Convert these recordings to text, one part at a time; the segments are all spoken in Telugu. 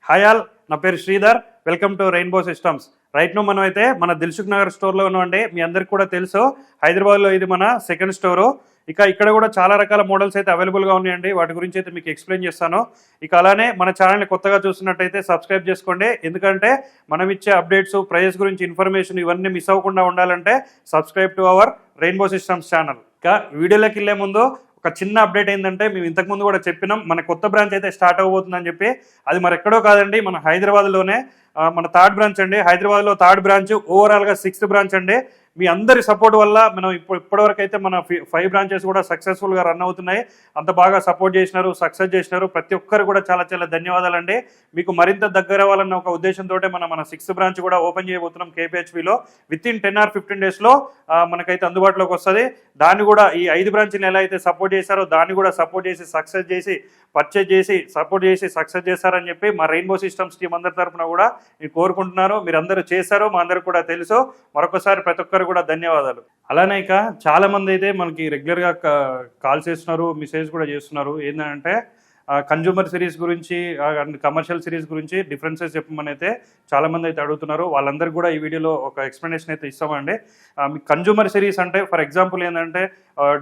హాయ్ ఆల్, నా పేరు Sridhar. Welcome to rainbow systems. Right now మనం అయితే మన దిల్సుఖ్ నగర్ స్టోర్లో ఉన్నామండి. మీ అందరికి కూడా తెలుసు, హైదరాబాద్లో ఇది మన సెకండ్ స్టోరు. ఇక ఇక్కడ కూడా చాలా రకాల మోడల్స్ అయితే అవైలబుల్గా ఉన్నాయండి. వాటి గురించి అయితే మీకు ఎక్స్ప్లెయిన్ చేస్తాను. ఇక అలానే మన ఛానల్ని కొత్తగా చూస్తున్నట్టయితే సబ్స్క్రైబ్ చేసుకోండి. ఎందుకంటే మనం ఇచ్చే అప్డేట్స్, ప్రైజెస్ గురించి ఇన్ఫర్మేషన్ ఇవన్నీ మిస్ అవ్వకుండా ఉండాలంటే subscribe to our rainbow systems channel. ఇక వీడియోలోకి వెళ్ళే ముందు ఒక చిన్న అప్డేట్ ఏంటంటే, మేము ఇంతకుముందు కూడా చెప్పినాం, మన కొత్త బ్రాంచ్ అయితే స్టార్ట్ అవ్వబోతుందని చెప్పి. అది మరి ఎక్కడో కాదండి, మన హైదరాబాద్లోనే మన థర్డ్ బ్రాంచ్ అండి. హైదరాబాద్లో థర్డ్ బ్రాంచ్, ఓవరాల్గా 6th బ్రాంచ్ అండి. మీ అందరి సపోర్ట్ వల్ల మనం ఇప్పటివరకు అయితే మన 5 బ్రాంచెస్ కూడా సక్సెస్ఫుల్గా రన్ అవుతున్నాయి. అంత బాగా సపోర్ట్ చేసినారు, సక్సెస్ చేసినారు. ప్రతి ఒక్కరు కూడా చాలా చాలా ధన్యవాదాలండి. మీకు మరింత దగ్గర అవ్వాలన్న ఒక ఉద్దేశంతో మన 6th బ్రాంచ్ కూడా ఓపెన్ చేయబోతున్నాం KPHVలో. వితిన్ 10 or 15 డేస్లో మనకైతే అందుబాటులోకి వస్తుంది. దాన్ని కూడా ఈ 5 బ్రాంచ్ని ఎలా అయితే సపోర్ట్ చేశారో దాన్ని కూడా సపోర్ట్ చేసి, సక్సెస్ చేసి, పర్చేజ్ చేసి, సపోర్ట్ చేసి సక్సెస్ చేస్తారని చెప్పి మా రెయిన్బో సిస్టమ్స్ టీం అందరి తరఫున కూడా నేను కోరుకుంటున్నాను. మీరు అందరూ చేశారో మా అందరికి కూడా తెలుసు. మరొకసారి ప్రతి ఒక్కరు కూడా ధన్యవాదాలు. అలానే ఇక చాలా మంది అయితే మనకి రెగ్యులర్గా కాల్ చేస్తున్నారు, మెసేజ్ కూడా చేస్తున్నారు. ఏంటంటే కన్జ్యూమర్ సిరీస్ గురించి అండ్ కమర్షియల్ సిరీస్ గురించి డిఫరెన్సెస్ చెప్పమని అయితే చాలామంది అయితే అడుగుతున్నారు. వాళ్ళందరికీ కూడా ఈ వీడియోలో ఒక ఎక్స్ప్లెనేషన్ అయితే ఇస్తామండి. మీ కన్జ్యూమర్ సిరీస్ అంటే ఫర్ ఎగ్జాంపుల్ ఏంటంటే,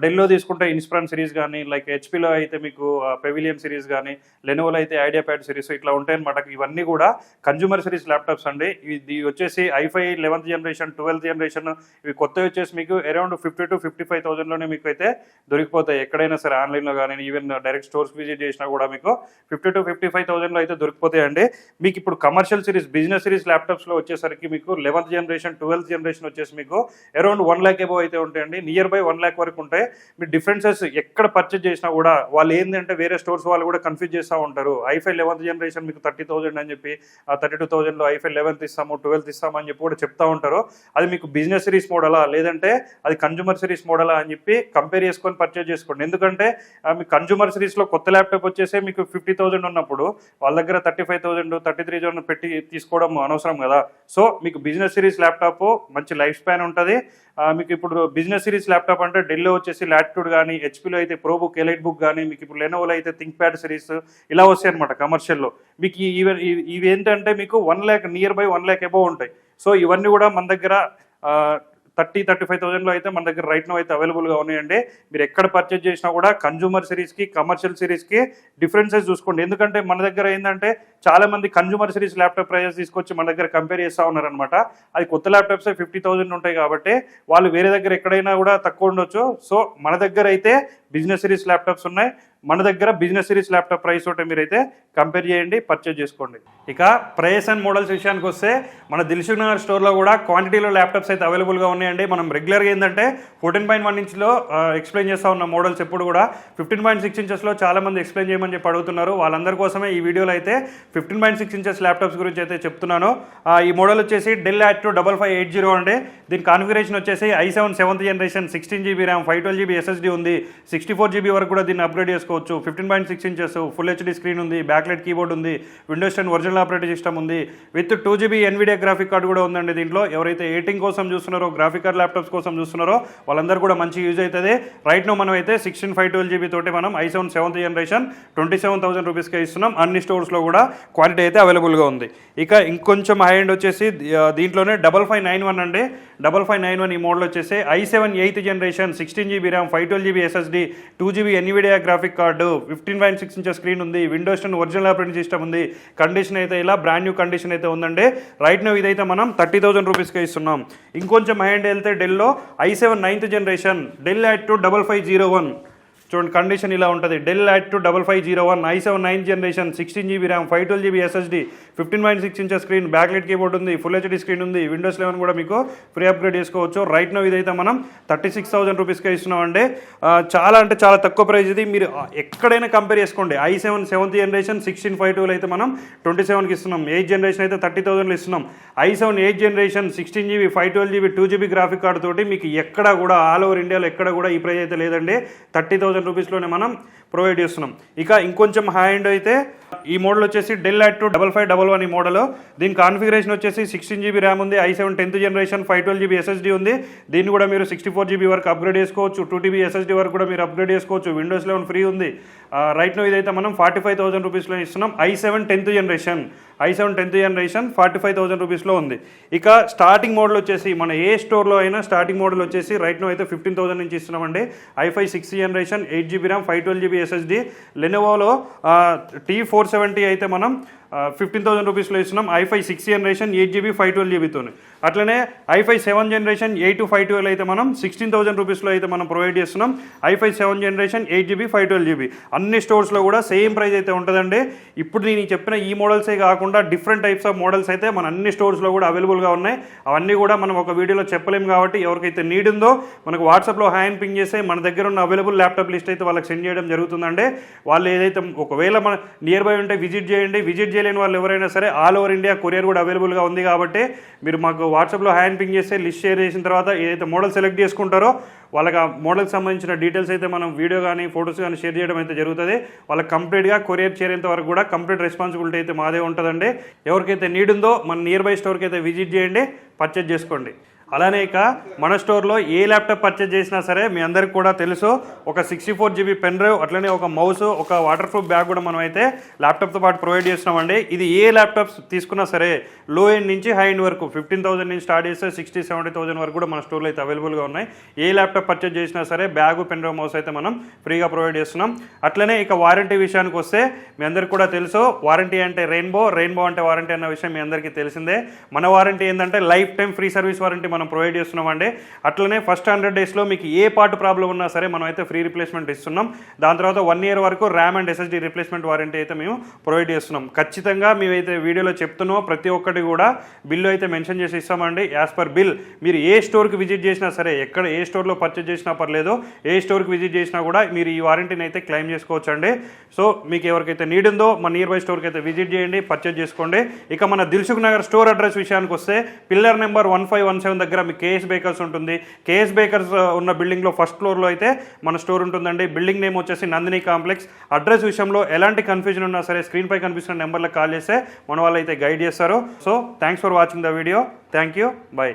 డెల్లో తీసుకుంటే ఇన్స్పిరాన్ సిరీస్ కానీ, లైక్ హెచ్పీలో అయితే మీకు పెవిలియన్ సిరీస్ కానీ, లెనోవోలో అయితే ఐడియా ప్యాడ్ సిరీస్ ఇట్లా ఉంటాయి అనమాట. ఇవన్నీ కూడా కన్జ్యూమర్ సిరీస్ ల్యాప్టాప్స్ అండి. ఇది వచ్చేసి i5 11th generation, 12th generation. ఇవి కొత్తవి వచ్చేసి మీకు అరౌండ్ 50,000 to 55,000లోనే మీకు అయితే దొరికిపోతాయి. ఎక్కడైనా సరే ఆన్లైన్లో కానీ, ఈవెన్ డైరెక్ట్ స్టోర్స్ విజిట్ చేసినా కూడా మీకు 50,000 to 55,000లో అయితే దొరికిపోతాయండి. మీకు ఇప్పుడు కమర్షియల్ సిరీస్, బిజినెస్ సిరీస్ ల్యాప్టాప్స్లో వచ్చేసరికి మీకు 11th జనరేషన్, 12th జనరేషన్ వచ్చేసి మీకు అరౌండ్ 1 lakh అబోవ్ అయితే ఉంటాయండి. నియర్ బై 1 lakh వరకు ఉంటాయి. మీ డిఫరెన్సెస్ ఎక్కడ పర్చేజ్ చేసినా కూడా వాళ్ళు ఏంటంటే వేరే స్టోర్స్ వాళ్ళు కూడా కన్ఫ్యూజ్ చేస్తూ ఉంటారు. i5 11th జనరేషన్ మీకు 30,000 అని చెప్పి, 32,000లో i5 11th ఇస్తాము, 12th ఇస్తాము అని చెప్పి కూడా చెప్తా ఉంటారు. అది మీకు బిజినెస్ సిరీస్ మోడలా లేదంటే అది కన్జ్యూమర్ సిరీస్ మోడలా అని చెప్పి కంపేర్ చేసుకొని పర్చేజ్ చేసుకోండి. ఎందుకంటే మీ కన్జ్యూమర్ సిరీస్లో కొత్త ల్యాప్టాప్ వచ్చేసి మీకు 50,000 ఉన్నప్పుడు వాళ్ళ దగ్గర 35,000, 33,000 పెట్టి తీసుకోవడం అనవసరం కదా. సో మీకు బిజినెస్ సిరీస్ ల్యాప్టాప్ మంచి లైఫ్ స్పాన్ ఉంటుంది. మీకు ఇప్పుడు బిజినెస్ సిరీస్ ల్యాప్టాప్ అంటే డెల్లో వచ్చేసి లాటిట్యూడ్ కానీ, హెచ్పీలో అయితే ప్రోబుక్, ఎలైట్ బుక్ కానీ, మీకు ఇప్పుడు లెనోవోలో అయితే థింక్ ప్యాడ్ సిరీస్ ఇలా వస్తాయి అనమాట కమర్షియల్లో. మీకు ఇవి ఏంటంటే మీకు 1 lakh, near by 1 lakh above ఉంటాయి. సో ఇవన్నీ కూడా మన దగ్గర 30-35,000లో అయితే మన దగ్గర రైట్ నో అయితే అవైలబుల్గా ఉన్నాయండి. మీరు ఎక్కడ పర్చేజ్ చేసినా కూడా కన్జ్యూమర్ సిరీస్కి, కమర్షియల్ సిరీస్కి డిఫరెన్సెస్ చూసుకోండి. ఎందుకంటే మన దగ్గర ఏంటంటే చాలామంది కన్జ్యూమర్ సిరీస్ ల్యాప్టాప్ ప్రైజెస్ తీసుకొచ్చి మన దగ్గర కంపేర్ చేస్తూ ఉన్నారనమాట. అది కొత్త ల్యాప్టాప్స్ 50,000 ఉంటాయి కాబట్టి వాళ్ళు వేరే దగ్గర ఎక్కడైనా కూడా తక్కువ ఉండొచ్చు. సో మన దగ్గర అయితే బిజినెస్ సిరీస్ ల్యాప్టాప్స్ ఉన్నాయి. మన దగ్గర బిజినెస్ సిరీస్ ల్యాప్టాప్ ప్రైస్ తోటి మీరైతే కంపేర్ చేయండి, పర్చేజ్ చేసుకోండి. ఇక ప్రైస్ అండ్ మోడల్స్ విషయానికి వస్తే మన దిల్సుఖ్ నగర్ స్టోర్లో కూడా క్వాంటిటీలో ల్యాప్టాప్స్ అయితే అవైలబుల్గా ఉన్నాయండి. మనం రెగ్యులర్గా ఏంటంటే 14.1 ఇంచ్లో ఎక్స్ప్లెయిన్ చేస్తూ ఉన్న మోడల్స్ ఎప్పుడు కూడా 15.6 ఇంచెస్లో చాలామంది ఎక్స్ప్లెయిన్ చేయమని చెప్పి అడుగుతున్నారు. వాళ్ళందరి కోసమే ఈ వీడియోలో అయితే 15.6 ఇంచెస్ ల్యాప్టాప్స్ గురించి అయితే చెప్తున్నాను. ఈ మోడల్ వచ్చేసి డెల్ Latitude 5580 అండి. దీని కాన్ఫిగరేషన్ వచ్చేసి i7 7th generation, 16GB RAM, 512GB SSD ఉంది. 64GB వరకు కూడా దీన్ని అప్గ్రేడ్ చేసుకోవచ్చు. 15.6 ఇంచెస్ ఫుల్ HD స్క్రీన్ ఉంది, బ్యాక్లైట్ కీబోర్డ్ ఉంది, విండోస్ 10 ఒరిజినల్ ఆపరేటింగ్ సిస్టమ్ ఉంది, with 2GB NVIDIA graphic card కూడా ఉందండి. దీంట్లో ఎవరైతే ఎడిటింగ్ కోసం చూస్తున్నారో, గ్రాఫిక్ కార్డ్ ల్యాప్టాప్స్ కోసం చూస్తున్నారో వాళ్ళందరూ కూడా మంచి యూజ్ అవుతుంది. రైట్ నో మనం అయితే 16/512GB తోటి మనం i7 7th జనరేషన్ 27,000 రూపీస్కే ఇస్తున్నాం. అన్ని స్టోర్స్లో కూడా క్వాంటిటీ అయితే అవైలబుల్గా ఉంది. ఇక ఇంకొంచెం హై ఎండ్ వచ్చేసి దీంట్లోనే 5591 అండి. 5591 ఈ మోడల్ వచ్చేసి i7 8th generation, 16GB RAM, 512GB SSD, 2GB NVIDIA graphic card, 15.6 inches screen ఉంది, విండోస్ 10 ఒరిజినల్ ఆపరేటింగ్ సిస్టమ్ ఉంది. కండిషన్ అయితే ఇలా బ్రాండ్ న్యూ కండిషన్ అయితే ఉందండి. రైట్ నో ఇదైతే మనం 30,000 రూపీస్కే ఇస్తున్నాం. ఇంకొంచెం హై ఎండ్ వెళ్తే డెల్లో i7 9th generation, del Latitude 5501 చూడండి, కండిషన్ ఇలా ఉంటుంది. డెల్ Latitude 5501, i7 9th జనరేషన్, 16GB RAM, 512GB SSD, 15.6 inches screen, backlight keyboard ఉంది, ఫుల్ HD స్క్రీన్ ఉంది, విండోస్ 11 కూడా మీకు ఫ్రీ అప్గ్రేడ్ చేసుకోవచ్చు. రైట్ నో ఇదైతే మనం 36,000 రూపీస్కే ఇస్తున్నామండి. చాలా అంటే చాలా తక్కువ ప్రైస్ ఇది. మీరు ఎక్కడైనా కంపేర్ చేసుకోండి. i7 7th జనరేషన్ 16/512 అయితే మనం 27కి ఇస్తున్నాం. 8th జనరేషన్ అయితే 30,000లో ఇస్తున్నాం. i7 8th generation, 16GB, 512GB, 2GB graphic card తోటి మీకు ఎక్కడ కూడా ఆల్ ఓవర్ ఇండియాలో ఎక్కడ కూడా ఈ ప్రైస్ అయితే లేదండి. 30,000 రూపీస్లోనే మనం ప్రొవైడ్ చేస్తున్నాం. ఇక ఇంకొంచెం హై ఎండ్ అయితే ఈ మోడల్ వచ్చేసి డెల్ Latitude 5511 ఈ మోడల్. దీని కాన్ఫిగరేషన్ వచ్చేసి 16GB ర్యామ్ ఉంది, i7 10th generation, 512GB SSD ఉంది. దీన్ని కూడా మీరు 64GB వరకు అప్గ్రేడ్ చేసుకోవచ్చు. 2TB SSD వరకు కూడా మీరు అప్గ్రేడ్ చేసుకోవచ్చు. విండోస్ 11 ఫ్రీ ఉంది. రైట్ నో ఇదైతే మనం 45,000 రూపీస్లో ఇస్తున్నాం. i7 10th జనరేషన్ 45,000 రూపీస్లో ఉంది. ఇక స్టార్టింగ్ మోడల్ వచ్చేసి మన ఏ స్టోర్లో అయినా స్టార్టింగ్ మోడల్ వచ్చేసి రైట్ నో అయితే 15,000 నుంచి ఇస్తున్నామండి. i5 6th generation 8GB RAM 512GB SSD. లెనోవోలో T470 అయితే మనం 15,000 రూపీస్లో ఇస్తున్నాం. i5 6th generation 8GB 512GBతో. అట్లనే i5 7th జనరేషన్ 8252 అయితే మనం 16,000 రూపీస్లో అయితే మనం ప్రొవైడ్ చేస్తున్నాం. i5 7th generation 8GB 512GB అన్ని స్టోర్స్లో కూడా సేమ్ ప్రైస్ అయితే ఉంటుందండి. ఇప్పుడు నేను చెప్పిన ఈ మోడల్సే కాకుండా డిఫరెంట్ టైప్స్ ఆఫ్ మోడల్స్ అయితే మన అన్ని స్టోర్స్లో కూడా అవైలబుల్గా ఉన్నాయి. అవన్నీ కూడా మనం ఒక వీడియోలో చెప్పలేము కాబట్టి ఎవరికైతే నీడ్ ఉందో మనకు వాట్సాప్లో హ్యాండ్ పింగ్ చేస్తే మన దగ్గర ఉన్న అవైలబుల్ ల్యాప్టాప్ లిస్ట్ అయితే వాళ్ళకి సెండ్ చేయడం జరుగుతుందండి. వాళ్ళు ఏదైతే ఒకవేళ మన నియర్ బై ఉంటే విజిట్ చేయండి. విజిట్ చేయలేని వాళ్ళు ఎవరైనా సరే ఆల్ ఓవర్ ఇండియా కొరియర్ కూడా అవైలబుల్గా ఉంది కాబట్టి మీరు మాకు వాట్సాప్లో హ్యాండ్ పింగ్ చేస్తే లిస్ట్ షేర్ చేసిన తర్వాత ఏదైతే మోడల్ సెలెక్ట్ చేసుకుంటారో వాళ్ళకి ఆ మోడల్కి సంబంధించిన డీటెయిల్స్ అయితే మనం వీడియో కానీ ఫొటోస్ కానీ షేర్ చేయడం అయితే జరుగుతుంది. వాళ్ళకి కంప్లీట్గా కొరియర్ చేరేంత వరకు కూడా కంప్లీట్ రెస్పాన్సిబిలిటీ అయితే మాదే ఉంటుందండి. ఎవరికైతే నీడ్ ఉందో మన నియర్ బై స్టోర్కి అయితే విజిట్ చేయండి, పర్చేజ్ చేసుకోండి. అలానే ఇక మన స్టోర్లో ఏ ల్యాప్టాప్ పర్చేజ్ చేసినా సరే మీ అందరికి కూడా తెలుసు ఒక 64GB పెన్ డ్రైవ్ అట్లనే ఒక మౌస్ ఒక వాటర్ ప్రూఫ్ బ్యాగ్ కూడా మనం అయితే ల్యాప్టాప్తో పాటు ప్రొవైడ్ చేస్తున్నామండి. ఇది ఏ ల్యాప్టాప్స్ తీసుకున్నా సరే లో ఎండ్ నుంచి హై ఎండ్ వరకు 15,000 నుంచి స్టార్ట్ చేస్తే 60-70,000 వరకు కూడా మన స్టోర్లో అయితే అవైలబుల్గా ఉన్నాయి. ఏ ల్యాప్టాప్ పర్చేజ్ చేసినా సరే బ్యాగ్ పెన్ డ్రైవ్ మౌస్ అయితే మనం ఫ్రీగా ప్రొవైడ్ చేస్తున్నాం. అట్లనే ఇక వారంటీ విషయానికి వస్తే మీ అందరికి కూడా తెలుసు వారంటీ అంటే రెయిన్బో అంటే వారంటీ అన్న విషయం మీ అందరికీ తెలిసిందే. మన వారంటీ ఏంటంటే life time free service warranty మనం ప్రొవైడ్ చేస్తున్నామండి. అట్లనే ఫస్ట్ 100 డేస్లో మీకు ఏ పార్ట్ ప్రాబ్లం ఉన్నా సరే మనం అయితే ఫ్రీ రిప్లేస్మెంట్ ఇస్తున్నాం. దాని తర్వాత 1 year వరకు RAM and SSD replacement warranty అయితే మేము ప్రొవైడ్ చేస్తున్నాం. ఖచ్చితంగా మేమైతే వీడియోలో చెప్తున్నామో ప్రతి ఒక్కటి కూడా బిల్లు అయితే మెన్షన్ చేసి ఇస్తామండి. యాజ్ పర్ బిల్ మీరు ఏ స్టోర్కి విజిట్ చేసినా సరే ఎక్కడ ఏ స్టోర్లో పర్చేజ్ చేసినా పర్లేదు ఏ స్టోర్కి విజిట్ చేసినా కూడా మీరు ఈ వారంటీని అయితే క్లెయిమ్ చేసుకోవచ్చు అండి. సో మీకు ఎవరికైతే నీడ్ ఉందో మన నియర్ బై స్టోర్కి అయితే విజిట్ చేయండి, పర్చేజ్ చేసుకోండి. ఇక మన దిల్సుఖ్ నగర్ స్టోర్ అడ్రస్ విషయానికి వస్తే పిల్లర్ నెంబర్ 1517 దగ్గర మీకు కేఎస్ బేకర్స్ ఉంటుంది. కేఎస్ బేకర్స్ ఉన్న బిల్డింగ్లో ఫస్ట్ ఫ్లోర్లో అయితే మన స్టోర్ ఉంటుందండి. బిల్డింగ్ నేమ్ వచ్చేసి నందిని కాంప్లెక్స్. అడ్రస్ విషయంలో ఎలాంటి కన్ఫ్యూజన్ ఉన్నా సరే స్క్రీన్ పై కనిపిస్తున్న నెంబర్లకు కాల్ చేస్తే మన వాళ్ళు అయితే గైడ్ చేస్తారు. So thanks for watching the video. Thank you. By.